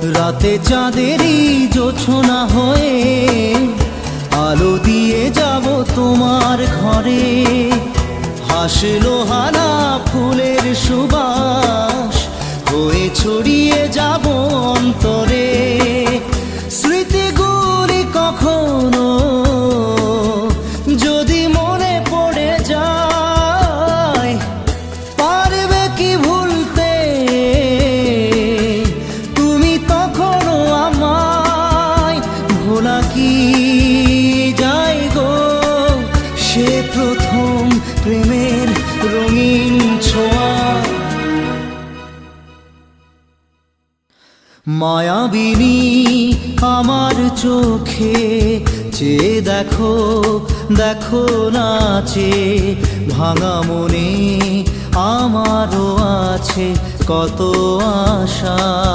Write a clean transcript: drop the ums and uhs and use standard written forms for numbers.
রাতে চাঁদেরই জোছনা হয়ে আলো দিয়ে যাব তোমার ঘরে। হাসলো হানা ফুলের সুবাস হয়ে ছড়িয়ে যাব অন্তরে। স্মৃতিগুলি কখনো যদি মনে পড়ে যায়, পারবে কি ভুলতে তুমি তখনও আমায়? ভোলা কি যায় গো সে প্রথম প্রেমের রঙিন ছোঁয়া। মায়াবিনী আমার চোখে চেয়ে দেখো, দেখো নাচে ভাঙা মনে আমারও আছে কত আশা।